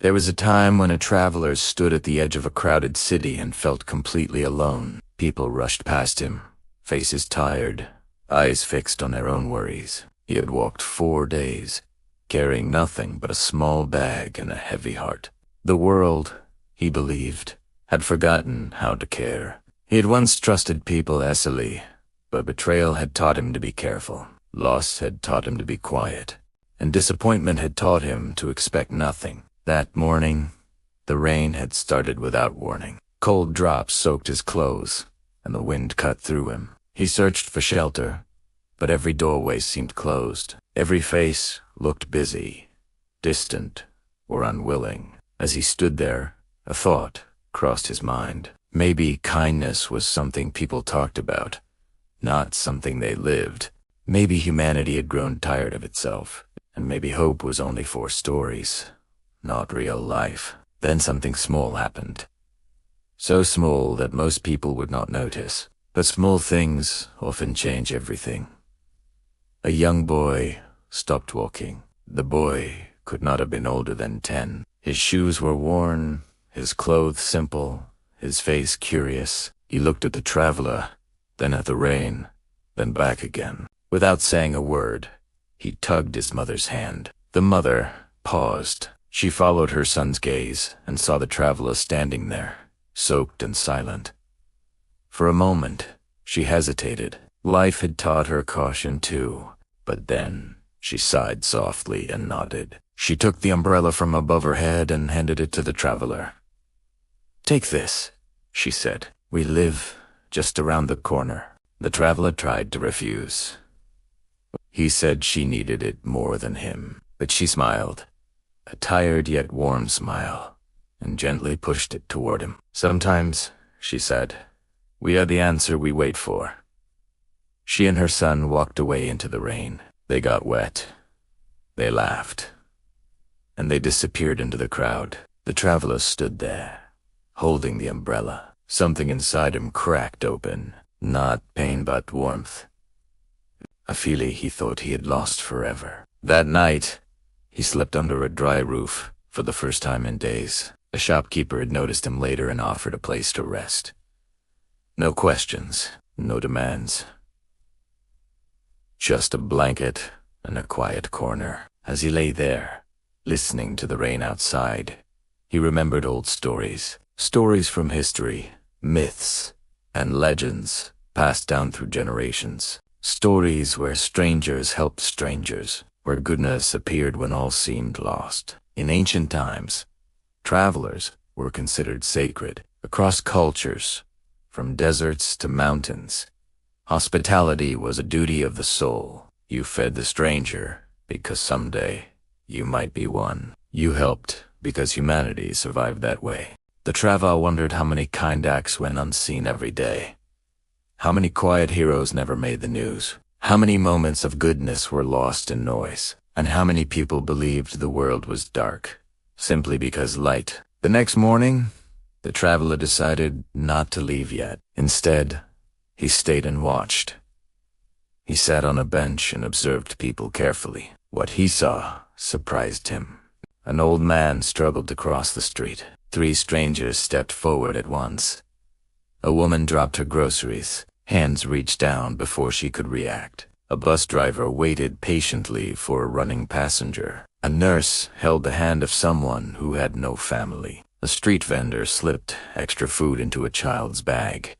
There was a time when a traveler stood at the edge of a crowded city and felt completely alone. People rushed past him, faces tired, eyes fixed on their own worries. He had walked 4 days, carrying nothing but a small bag and a heavy heart. The world, he believed, had forgotten how to care. He had once trusted people easily, but betrayal had taught him to be careful. Loss had taught him to be quiet, and disappointment had taught him to expect nothing. That morning, the rain had started without warning. Cold drops soaked his clothes, and the wind cut through him. He searched for shelter, but every doorway seemed closed. Every face looked busy, distant, or unwilling. As he stood there, a thought crossed his mind. Maybe kindness was something people talked about, not something they lived. Maybe humanity had grown tired of itself, and maybe hope was only for stories, not real life. Then something small happened. So small that most people would not notice. But small things often change everything. A young boy stopped walking. The boy could not have been older than 10. His shoes were worn, his clothes simple, his face curious. He looked at the traveler, then at the rain, then back again. Without saying a word, he tugged his mother's hand. The mother paused. She followed her son's gaze and saw the traveler standing there, soaked and silent. For a moment, she hesitated. Life had taught her caution too, but then she sighed softly and nodded. She took the umbrella from above her head and handed it to the traveler. "Take this," she said. "We live just around the corner." The traveler tried to refuse. He said she needed it more than him, but she smiled, a tired yet warm smile, and gently pushed it toward him. "Sometimes," she said, "we are the answer we wait for." She and her son walked away into the rain. They got wet. They laughed. And they disappeared into the crowd. The traveler stood there, holding the umbrella. Something inside him cracked open, not pain but warmth. A feeling he thought he had lost forever. That night, he slept under a dry roof for the first time in days. A shopkeeper had noticed him later and offered a place to rest. No questions, no demands. Just a blanket and a quiet corner. As he lay there, listening to the rain outside, he remembered old stories. Stories from history, myths, and legends passed down through generations. Stories where strangers helped strangers, where goodness appeared when all seemed lost. In ancient times, travelers were considered sacred. Across cultures, from deserts to mountains, hospitality was a duty of the soul. You fed the stranger because someday you might be one. You helped because humanity survived that way. The traveler wondered how many kind acts went unseen every day. How many quiet heroes never made the news. How many moments of goodness were lost in noise. And how many people believed the world was dark, simply because light. The next morning, the traveler decided not to leave yet. Instead, he stayed and watched. He sat on a bench and observed people carefully. What he saw surprised him. An old man struggled to cross the street. 3 strangers stepped forward at once. A woman dropped her groceries. Hands reached down before she could react. A bus driver waited patiently for a running passenger. A nurse held the hand of someone who had no family. A street vendor slipped extra food into a child's bag.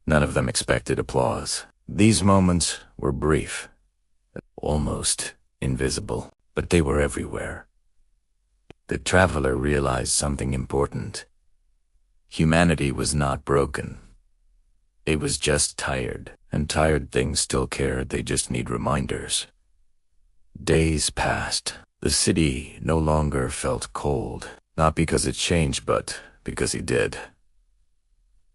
None of them expected applause. These moments were brief, almost invisible, but they were everywhere. The traveler realized something important. Humanity was not broken. It was just tired, and tired things still care. They just need reminders. Days passed. The city no longer felt cold, not because it changed, but because he did.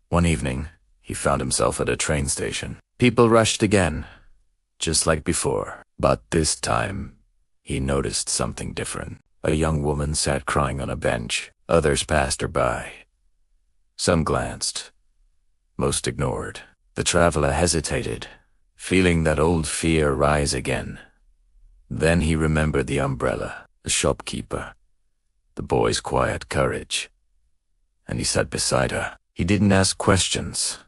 One evening, he found himself at a train station. People rushed again, just like before. But this time, he noticed something different. A young woman sat crying on a bench. Others passed her by. Some glanced. Most ignored. The traveler hesitated, feeling that old fear rise again. Then he remembered the umbrella, the shopkeeper, the boy's quiet courage. And he sat beside her. He didn't ask questions.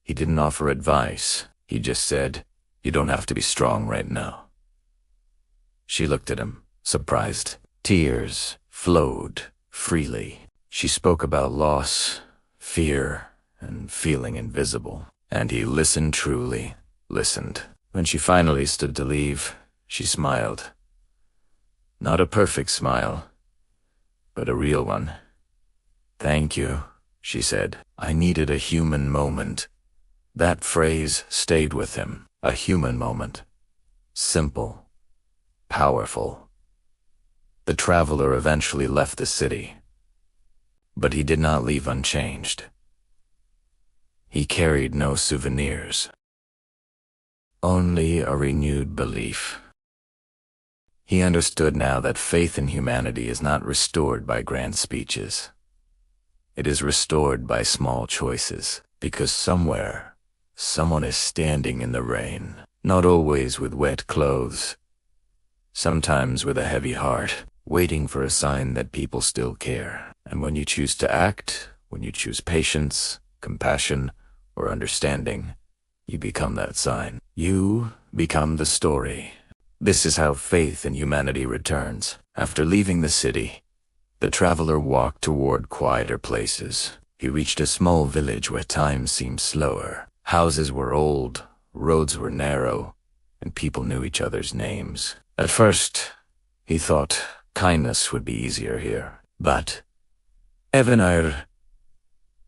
He didn't offer advice. He just said, "You don't have to be strong right now." She looked at him, surprised. Tears flowed freely. She spoke about loss, fear, and feeling invisible. And he listened, truly listened. When she finally stood to leave, she smiled. Not a perfect smile, but a real one. "Thank you," she said. "I needed a human moment." That phrase stayed with him. A human moment. Simple. Powerful. The traveler eventually left the city. But he did not leave unchanged. He carried no souvenirs. Only a renewed belief. He understood now that faith in humanity is not restored by grand speeches. It is restored by small choices, because somewhere, someone is standing in the rain, not always with wet clothes, sometimes with a heavy heart, waiting for a sign that people still care. And when you choose to act, when you choose patience, compassion, or understanding, you become that sign. You become the story. This is how faith in humanity returns. After leaving the city, the traveler walked toward quieter places. He reached a small village where time seemed slower. Houses were old, roads were narrow, and people knew each other's names. At first, he thought kindness would be easier here. But unheard,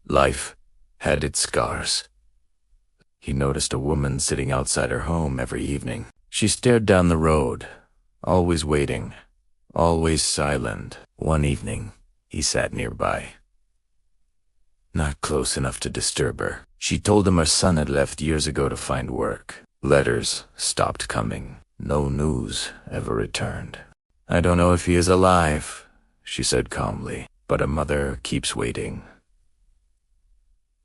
life had its scars. He noticed a woman sitting outside her home every evening. She stared down the road, always waiting, always silent. One evening, he sat nearby, not close enough to disturb her. She told him her son had left years ago to find work. Letters stopped coming. No news ever returned. "I don't know if he is alive," she said calmly, "but a mother keeps waiting."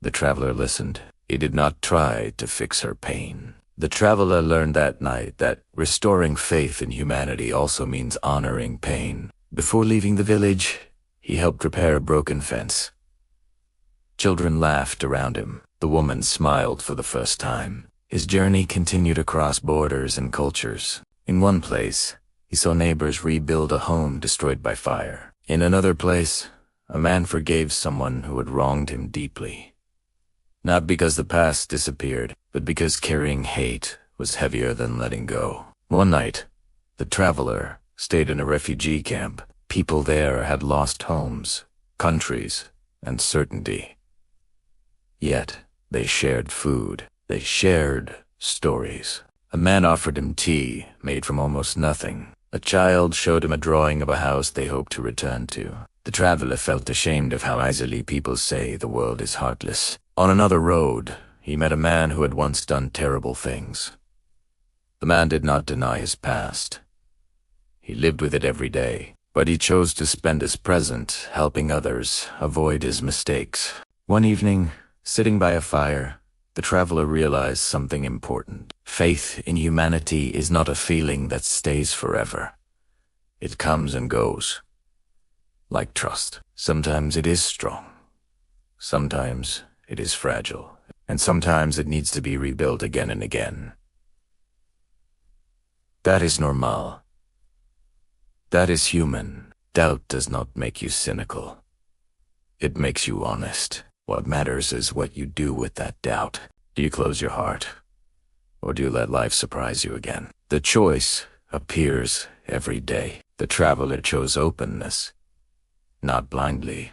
The traveler listened. He did not try to fix her pain. The traveler learned that night that restoring faith in humanity also means honoring pain. Before leaving the village, he helped repair a broken fence. Children laughed around him. The woman smiled for the first time. His journey continued across borders and cultures. In one place, he saw neighbors rebuild a home destroyed by fire. In another place, a man forgave someone who had wronged him deeply. Not because the past disappeared, but because carrying hate was heavier than letting go. One night, the traveler stayed in a refugee camp. People there had lost homes, countries, and certainty. Yet, they shared food. They shared stories. A man offered him tea made from almost nothing. A child showed him a drawing of a house they hoped to return to. The traveler felt ashamed of how easily people say the world is heartless. On another road, he met a man who had once done terrible things. The man did not deny his past. He lived with it every day, but he chose to spend his present helping others avoid his mistakes. One evening, sitting by a fire, the traveler realized something important. Faith in humanity is not a feeling that stays forever. It comes and goes. Like trust. Sometimes it is strong. Sometimes it is fragile. And sometimes it needs to be rebuilt again and again. That is normal. That is human. Doubt does not make you cynical. It makes you honest. What matters is what you do with that doubt. Do you close your heart? Or do you let life surprise you again? The choice appears every day. The traveler chose openness. Not blindly,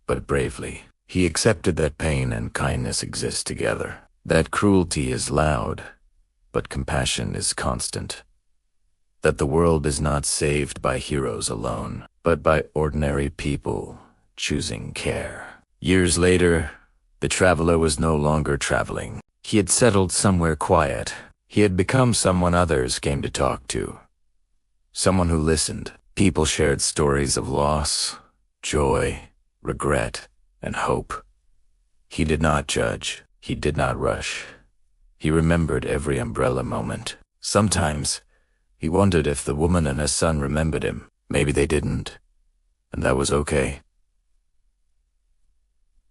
but bravely. He accepted that pain and kindness exist together. That cruelty is loud, but compassion is constant. That the world is not saved by heroes alone, but by ordinary people choosing care. Years later, the traveler was no longer traveling. He had settled somewhere quiet. He had become someone others came to talk to. Someone who listened. People shared stories of loss, joy, regret, and hope. He did not judge. He did not rush. He remembered every umbrella moment. Sometimes, he wondered if the woman and her son remembered him. Maybe they didn't. and that was okay.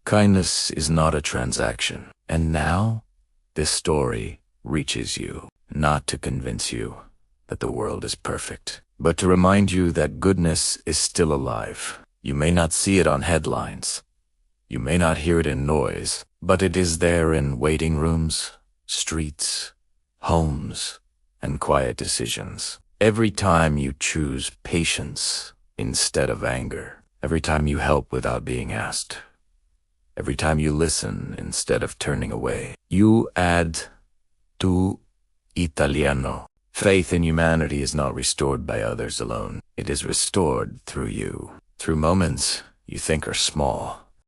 Kindness is not a transaction, and now this story reaches you, not to convince you that the world is perfect, but to remind you that goodness is still alive. You may not see it on headlines, you may not hear it in noise, but it is there in waiting rooms, streets, homes, and quiet decisions. Every time you choose patience instead of anger, every time you help without being asked, every time you listen instead of turning away, you add to Italiano. Faith in humanity is not restored by others alone. It is restored through you, through moments you think are small,